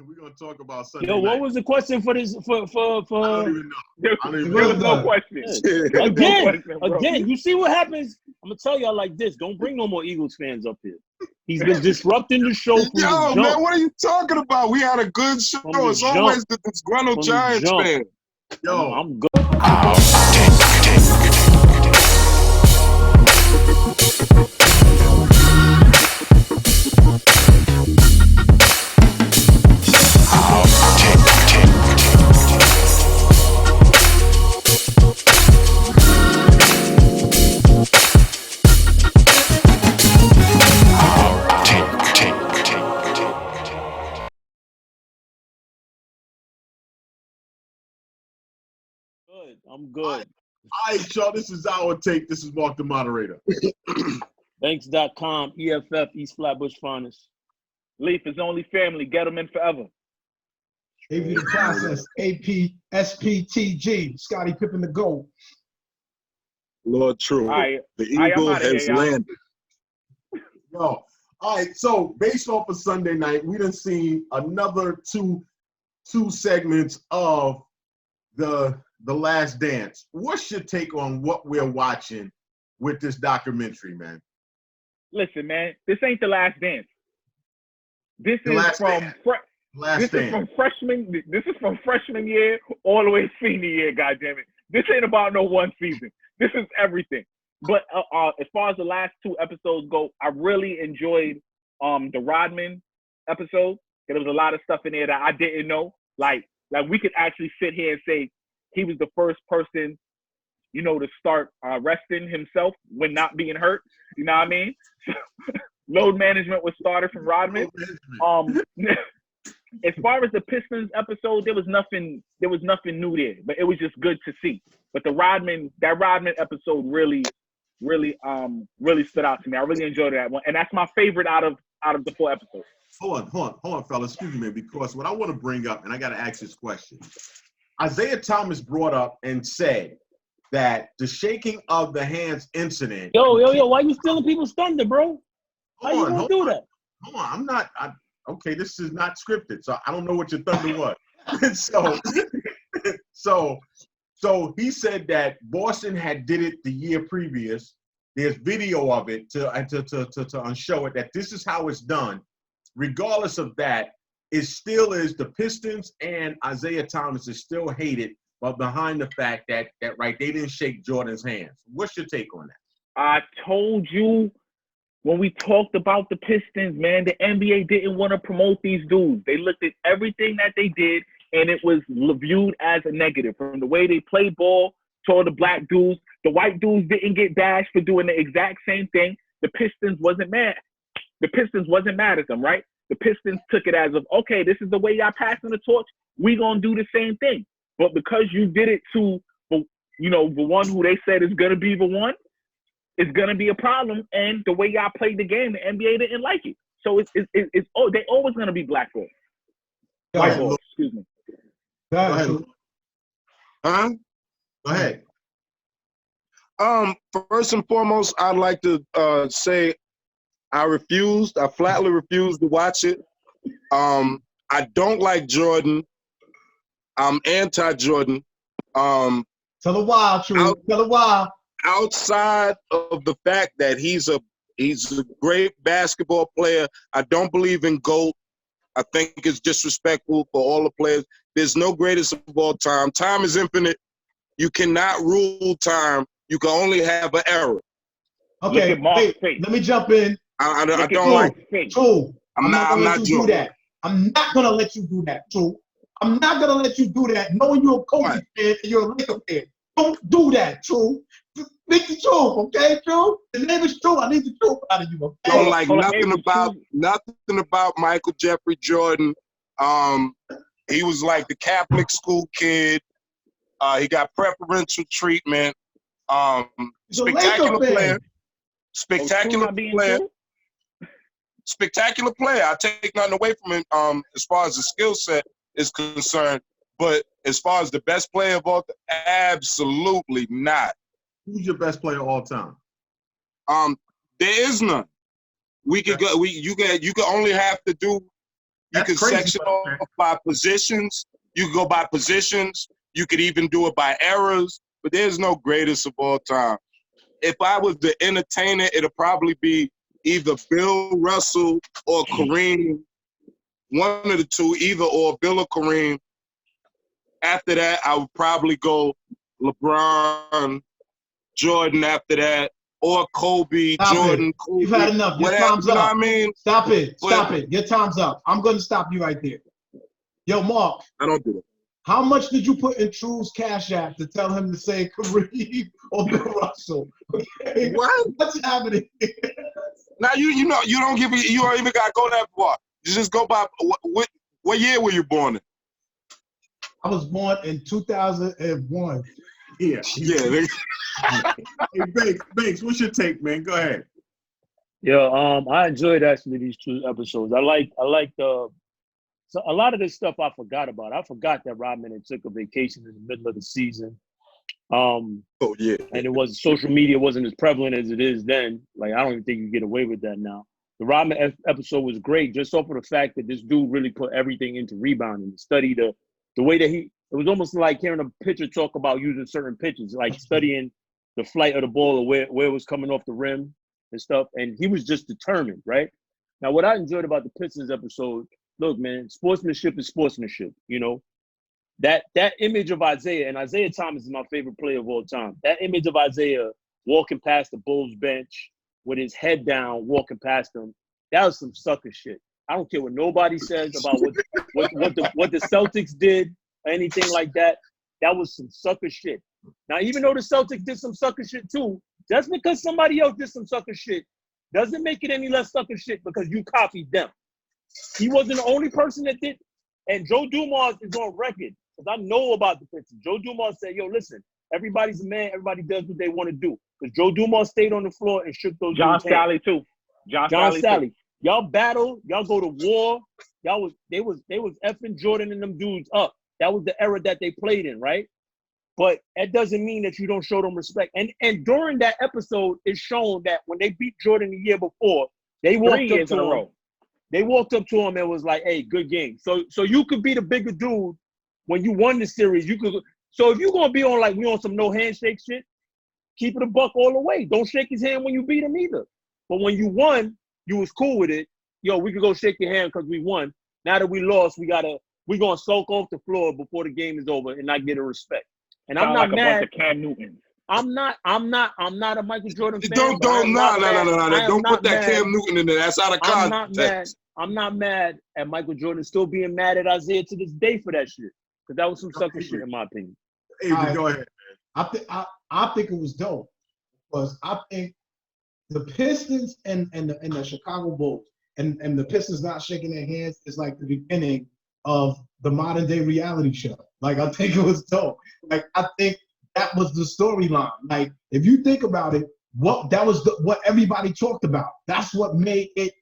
We're gonna talk about Sunday Yo, what night. was the question for this? For I don't even know. There was no question. Again, you see what happens? I'm gonna tell y'all like this: don't bring no more Eagles fans up here. He's been disrupting the show from the jump. Man, what are you talking about? We had a good show. It's always the disgruntled Giants fan. Yo, I'm good. I'm good. All right, y'all. This is our take. This is Mark the moderator. Banks.com, EFF, East Flatbush Finest. Leaf is only family. Get them in forever. AV the process. AP, SPTG. Scottie Pippen the GOAT. Lord True. The Eagle has landed. Yo, all right. So based off of Sunday night, we done seen another two segments of the Last Dance. What's your take on what we're watching with this documentary, man? Listen, man, this ain't The Last Dance. This is from freshman. This is from freshman year all the way to senior year. Goddamn it! This ain't about no one season. This is everything. But as far as the last two episodes go, I really enjoyed the Rodman episode. There was a lot of stuff in there that I didn't know. Like we could actually sit here and say he was the first person, to start resting himself when not being hurt. You know what I mean? Load management was started from Rodman. As far as the Pistons episode, there was nothing new there, but it was just good to see. But that Rodman episode really stood out to me. I really enjoyed that one, and that's my favorite out of the 4 episodes. Hold on, fellas. Excuse me, because what I want to bring up, and I got to ask this question. Isaiah Thomas brought up and said that the shaking of the hands incident. Yo, why you stealing people's thunder, bro? How you gonna do that? Hold on, I'm not. Okay, this is not scripted, so I don't know what your thunder was. So he said that Boston had did it the year previous. There's video of it to show it that this is how it's done. Regardless of that, it still is the Pistons and Isaiah Thomas is still hated, but behind the fact that they didn't shake Jordan's hands. What's your take on that? I told you when we talked about the Pistons, man, the NBA didn't want to promote these dudes. They looked at everything that they did, and it was viewed as a negative. From the way they played ball to all the black dudes, the white dudes didn't get bashed for doing the exact same thing. The Pistons wasn't mad. The Pistons wasn't mad at them, right? The Pistons took it as of, okay, this is the way y'all passing the torch. We gonna do the same thing. But because you did it to, the one who they said is gonna be the one, it's gonna be a problem. And the way y'all played the game, the NBA didn't like it. So they always gonna be blackballed. Whiteball, excuse me. Go ahead. Huh? Go ahead. First and foremost, I'd like to say I flatly refused to watch it. I don't like Jordan. I'm anti-Jordan. Tell her why, True. Tell her why. Outside of the fact that he's a great basketball player, I don't believe in GOAT. I think it's disrespectful for all the players. There's no greatest of all time. Time is infinite. You cannot rule time. You can only have an error. Okay, let me jump in. I don't like it. True. I'm not gonna let you do that. I'm not gonna let you do that, True. I'm not gonna let you do that. Knowing you're a Kobe fan and you're a Laker fan. Don't do that, True. Speak the truth, okay, True? His name is True. I need the truth out of you, okay? Don't like nothing about Michael Jeffrey Jordan. He was like the Catholic school kid. He got preferential treatment. Spectacular player. Spectacular player. Spectacular player. I take nothing away from him as far as the skill set is concerned. But as far as the best player of all time, absolutely not. Who's your best player of all time? There is none. You can only have to do You could section off by positions. You could go by positions. You could even do it by eras. But there's no greatest of all time. If I was the entertainer, it'll probably be either Bill Russell or Kareem. One of the two, either or Bill or Kareem. After that, I would probably go LeBron, Jordan after that, or Kobe, Stop Jordan, it. Kobe. You've had enough. Your Whatever, time's you know up. what I mean? Stop it. Stop it. Your time's up. I'm going to stop you right there. Yo, Mark. I don't do that. How much did you put in True's Cash App to tell him to say Kareem or Bill Russell? Okay. What? What's happening here? Now you know you don't even got to go that far. You just go by what year were you born in? I was born in 2001. Yeah. Hey, Banks, what's your take, man? Go ahead. Yeah, I enjoyed actually these 2 episodes. I like so a lot of this stuff I forgot about. I forgot that Rodman had took a vacation in the middle of the season. Oh yeah. And social media wasn't as prevalent as it is then. Like, I don't even think you get away with that now. The Rodman episode was great just off of the fact that this dude really put everything into rebounding. Study the way that it was almost like hearing a pitcher talk about using certain pitches, like studying the flight of the ball or where it was coming off the rim and stuff. And he was just determined, right? Now, what I enjoyed about the Pistons episode, look, man, sportsmanship is sportsmanship, you know? That image of Isaiah, and Isaiah Thomas is my favorite player of all time. That image of Isaiah walking past the Bulls bench with his head down, walking past them, that was some sucker shit. I don't care what nobody says about what the Celtics did or anything like that. That was some sucker shit. Now, even though the Celtics did some sucker shit too, just because somebody else did some sucker shit doesn't make it any less sucker shit because you copied them. He wasn't the only person that did. And Joe Dumars is on record, because I know about the Pistons. Joe Dumars said, yo, listen, everybody's a man. Everybody does what they want to do. Because Joe Dumars stayed on the floor and shook those John dudes' hands. Sally too. John Sally. Too. Y'all battle. Y'all go to war. They was effing Jordan and them dudes up. That was the era that they played in, right? But that doesn't mean that you don't show them respect. And during that episode, it's shown that when they beat Jordan the year before, they walked up to him. They walked up to him and was like, hey, good game. So you could be the bigger dude when you won the series. You could. So if you're going to be on like we on some no handshake shit, keep it a buck all the way. Don't shake his hand when you beat him either. But when you won, you was cool with it. Yo, we could go shake your hand because we won. Now that we lost, we're going to sulk off the floor before the game is over and not get a respect. And I'm not mad. A bunch of Cam Newton. I'm not a Michael Jordan fan. No. Don't put that Cam Newton in there. That's out of context. I'm not mad at Michael Jordan still being mad at Isaiah to this day for that shit. Because that was some sucker shit in my opinion. Avery, go ahead, man. I think it was dope. Because I think the Pistons and the Chicago Bulls and the Pistons not shaking their hands is like the beginning of the modern day reality show. Like, I think it was dope. Like, I think that was the storyline. Like, if you think about it, what everybody talked about. That's what made it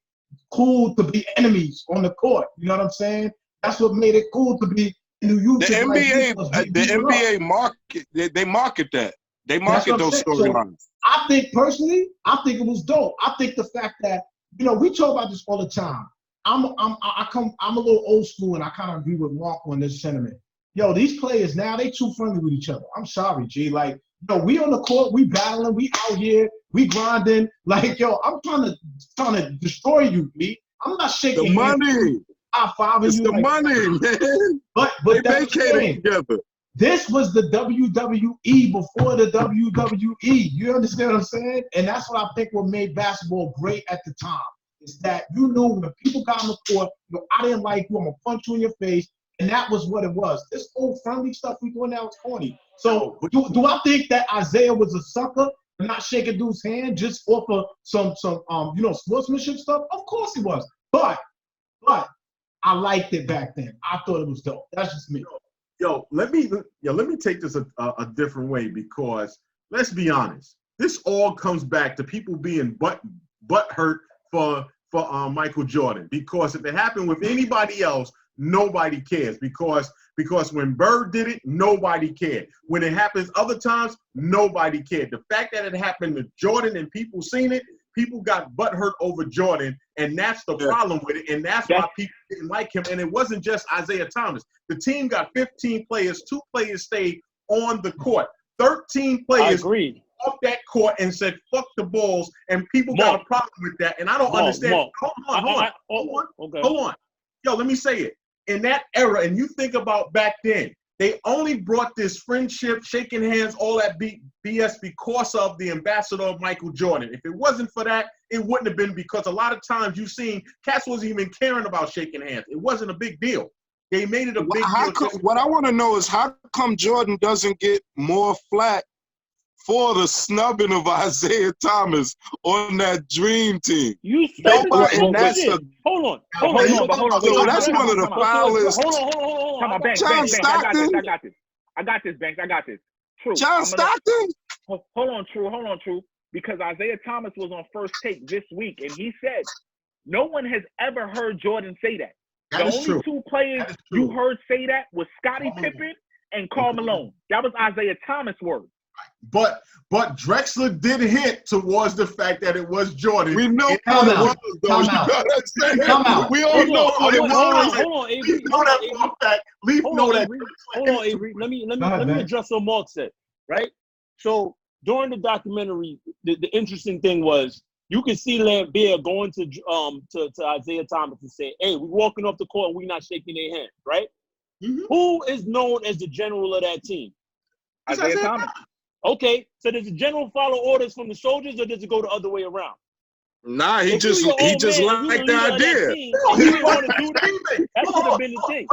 cool to be enemies on the court. You know what I'm saying? That's what made it cool to be in the youth. The NBA market, they market that. They market those storylines. So I think personally, it was dope. I think the fact that, you know, we talk about this all the time. I'm a little old school, and I kind of agree with Mark on this sentiment. Yo, these players now, they too friendly with each other. I'm sorry, G. Like, yo, we on the court, we battling, we out here, we grinding. Like, yo, I'm trying to destroy you, B. I'm not shaking the money. It's the money, man. But they vacated together. This was the WWE before the WWE. You understand what I'm saying? And that's what I think what made basketball great at the time. Is that you knew when people got on the court, you know, I didn't like you, I'm gonna punch you in your face. And that was what it was. This old friendly stuff we doing now is corny. So do I think that Isaiah was a sucker for not shaking dude's hand just off of some sportsmanship stuff? Of course he was. But I liked it back then. I thought it was dope. That's just me. Let me take this a different way, because let's be honest. This all comes back to people being butt hurt for Michael Jordan, because if it happened with anybody else, nobody cares, because when Bird did it, nobody cared. When it happens other times, nobody cared. The fact that it happened to Jordan and people seen it, people got butthurt over Jordan, And that's the problem with it. And that's why people didn't like him. And it wasn't just Isaiah Thomas. The team got 15 players. 2 players stayed on the court. 13 players off that court and said, fuck the Bulls. And people got a problem with that. And I don't understand. Hold on. Yo, let me say it. In that era, and you think about back then, they only brought this friendship, shaking hands, all that BS because of the ambassador of Michael Jordan. If it wasn't for that, it wouldn't have been, because a lot of times you've seen cats wasn't even caring about shaking hands. It wasn't a big deal. They made it a big deal. What I want to know is, how come Jordan doesn't get more flack for the snubbing of Isaiah Thomas on that dream team? You started that. Hold on. That's one of the foulest. Hold on, Banks. I got this, Banks. I got this. True. John Stockton? Hold on, True. Because Isaiah Thomas was on First Take this week, and he said no one has ever heard Jordan say that. The only 2 players you heard say that was Scottie Pippen and Karl Malone. That was Isaiah Thomas' words. But Drexler did hint towards the fact that it was Jordan. We know what it was, though. Come out. We all know what it was. Hold on, Avery. Hold on, Avery. Let me address what Mark said, right? So during the documentary, the interesting thing was, you can see Lambeer going to Isaiah Thomas and say, hey, we're walking off the court and we're not shaking their hand, right? Mm-hmm. Who is known as the general of that team? Isaiah Thomas. Okay, so does the general follow orders from the soldiers, or does it go the other way around? Nah, he just liked the idea. He didn't want to do that. That should have been the thing.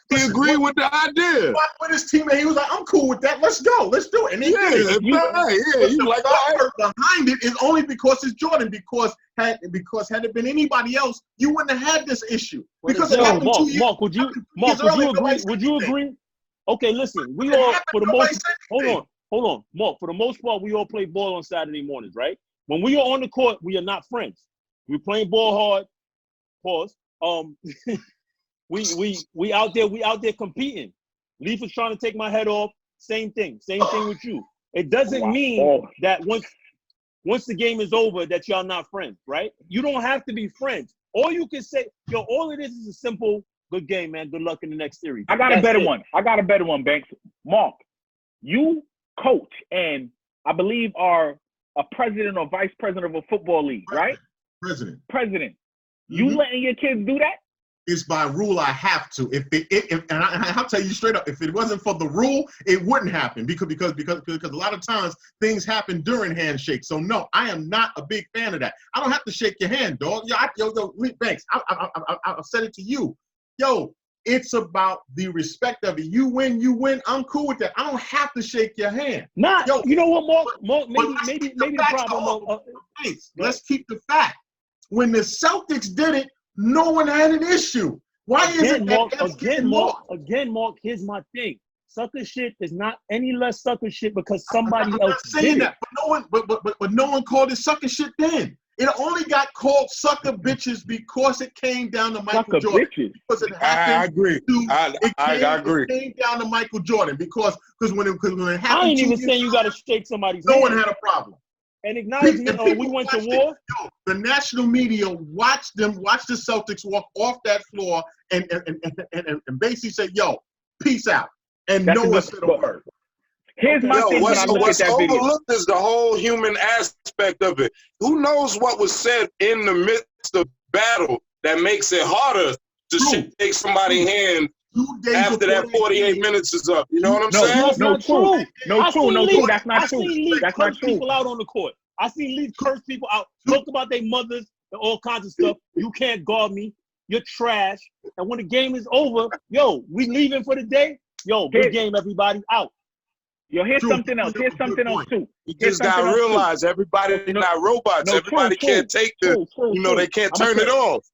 He agreed with the idea. With his teammate, he was like, "I'm cool with that. Let's go. Let's do it." And he did. You like that? Behind it is only because it's Jordan. Because had it been anybody else, you wouldn't have had this issue. Because Mark, would you agree? Would you agree? Okay, listen. We all, for the most, hold on, Mark. For the most part, we all play ball on Saturday mornings, right? When we are on the court, we are not friends. We're playing ball hard. Pause. We out there competing. Leaf is trying to take my head off. Same thing with you. It doesn't mean that once the game is over that y'all not friends, right? You don't have to be friends. All you can say, all it is a simple good game, man. Good luck in the next series. I got a better one, Banks. Mark, you coach and I believe are a president or vice president of a football league, right? President. Mm-hmm. You letting your kids do that? It's by rule. I have to. And I'll tell you straight up, if it wasn't for the rule, it wouldn't happen because a lot of times things happen during handshakes. So no, I am not a big fan of that. I don't have to shake your hand, dog. Yo, Banks, I've said it to you. Yo, it's about the respect of it. You win. I'm cool with that. I don't have to shake your hand. You know what, Mark? Maybe the problem. Let's keep the fact. When the Celtics did it, no one had an issue. Why is it that Again, Mark, here's my thing. Sucker shit is not any less sucker shit because somebody else did it. But no one called it sucker shit then. It only got called sucker bitches because it came down to Michael Jordan. Because it happened. I agree. I agree. It came down to Michael Jordan because when it happened. I ain't even saying you got to shake somebody's hand. No one had a problem. An acknowledgement we went to war. The national media watched the Celtics walk off that floor and basically say, "Yo, peace out," and no one said a word. Here's my thing when I look at that video. What's overlooked is the whole human aspect of it. Who knows what was said in the midst of battle that makes it harder to shake somebody's hand after that 48 minutes is up? You know what I'm saying? No, true. That's not true. That's not true. People out on the court. I seen Leaf curse people out, talk about their mothers and all kinds of stuff. You can't guard me. You're trash. And when the game is over, we leaving for the day. Good game, everybody. Out. Here's something else. Here's something else too. You just gotta realize everybody's not robots. Everybody can't take they can't turn it off.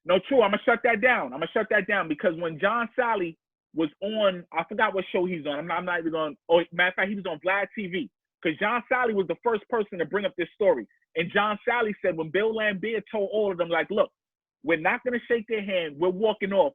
No, true. I'm gonna shut that down. Because when John Sally was on, I forgot what show he's on. I'm not even going. Oh, matter of fact, he was on Vlad TV. Because John Sally was the first person to bring up this story. And John Sally said when Bill Lambier told all of them, like, look, we're not gonna shake their hand. We're walking off.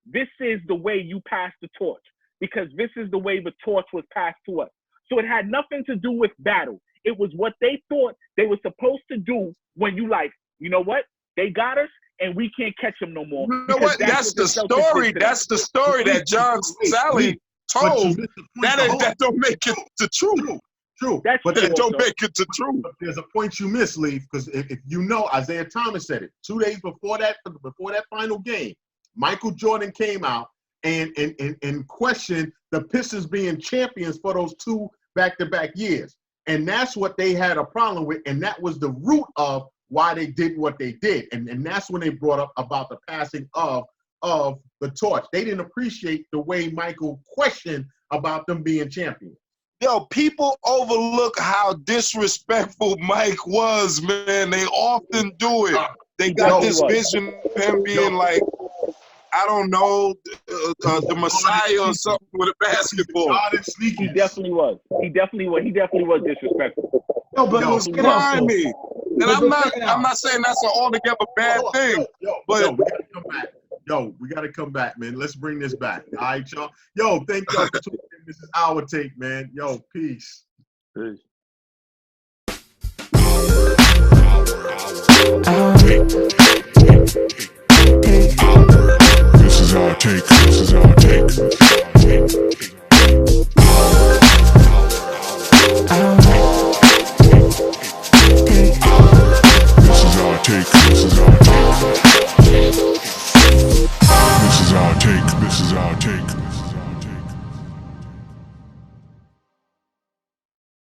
This is the way you pass the torch. Because this is the way the torch was passed to us. So it had nothing to do with battle. It was what they thought they were supposed to do when you like, you know what? They got us, and we can't catch them no more. You know what? That's the story. That's the story that John Sally told. That don't make it the truth. True. That's but true. That don't make it the truth. But there's a point you missed, Leaf, because if you know, Isaiah Thomas said it 2 days before that final game. Michael Jordan came out and questioned the Pistons being champions for those 2 back-to-back years. And that's what they had a problem with, and that was the root of why they did what they did. And that's when they brought up about the passing of the torch. They didn't appreciate the way Michael questioned about them being champions. Yo, people overlook how disrespectful Mike was, man. They often do it. They got this vision of him being like, I don't know, the Messiah or something with a basketball. He definitely was. He definitely was disrespectful. No, but me. And I'm not saying that's an altogether bad thing. But we gotta come back. We gotta come back, man. Let's bring this back. All right, y'all. Thank y'all for tuning in. This is our take, man. Peace. Peace.